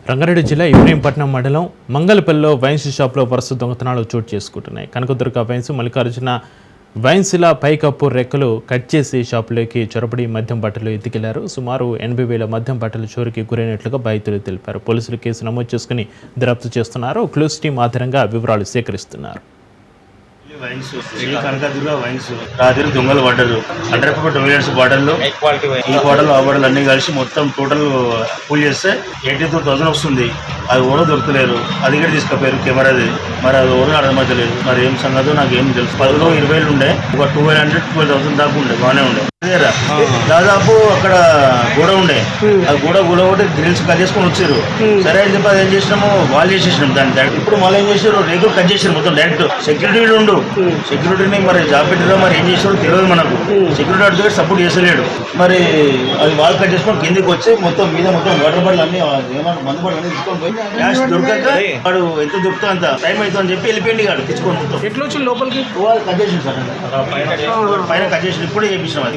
రంగారెడ్డి జిల్లా ఇబ్రహీంపట్నం మండలం మంగళపల్లిలో వైన్స్ షాప్లో వరుస దొంగతనాలు చోటు చేసుకుంటున్నాయి. కనకదుర్గ వైన్స్, మల్లికార్జున వైన్స్ల పైకప్పు రెక్కలు కట్ చేసి షాపులోకి చొరబడి మద్యం బట్టలు ఎత్తుకెళ్లారు. సుమారు 80,000 మద్యం బట్టలు చోరీకి గురైనట్లుగా బాధితులు తెలిపారు. పోలీసులు కేసు నమోదు చేసుకుని దర్యాప్తు చేస్తున్నారు. క్లూస్ టీం ఆధారంగా వివరాలు సేకరిస్తున్నారు. వైన్స్ కనకదుర్గ వైన్స్ రాత్రి దొంగలు పడ్డారు. 100 బాటిల్లో ఈ బాటిల్ ఆ బాటిల్ అన్ని కలిసి మొత్తం టోటల్ ఫుల్ చేస్తే 82,000 వస్తుంది. అది ఓరో దొరకలేరు. అది కూడా తీసుకుపోయారు కెమెరాది. మరి అది ఓరో అర్థమవుతలేదు. మరి ఏం సంగతో నాకు ఏం తెలుసు. 10లో 20 ఉండే, ఒక 1200-12,000 దాకా ఉండే, బాగానే ఉండే. దాదాపు అక్కడ గోడ ఉండే, ఆ గోడ ఒకటి గ్రిల్స్ కట్ చేసుకొని వచ్చారు. సరే అని చెప్పి అది ఏం చేసినాము, వాళ్ళు చేసేసినాం దాన్ని. ఇప్పుడు మళ్ళీ ఏం చేశారు, రేకులు కట్ చేశారు మొత్తం డైరెక్ట్. సెక్యూరిటీ ఉండు, సెక్యూరిటీని మరి జాబ్ పెట్టారో మరి ఏం చేసారో తెలియదు మనకు. సెక్యూరిటీ అటు సపోర్ట్ చేసలేడు. మరి అది వాళ్ళు కట్ చేసుకొని కిందికి వచ్చి మొత్తం మీద మొత్తం వాటర్ బాటిల్ అన్ని ఏమన్నా మందు బాటిల్ అన్ని తీసుకొని పోయి క్యాష్ దొరకక వాడు ఎంత దొరుకుతా అంత టైం అవుతుంది అని చెప్పి వెళ్ళిపోయింది. వాడు తెచ్చుకొని మొత్తం ఎట్లా వచ్చి లోపలికి కట్ చేసింది సార్, పైన కట్ చేసి ఇప్పుడే చేపించినాం.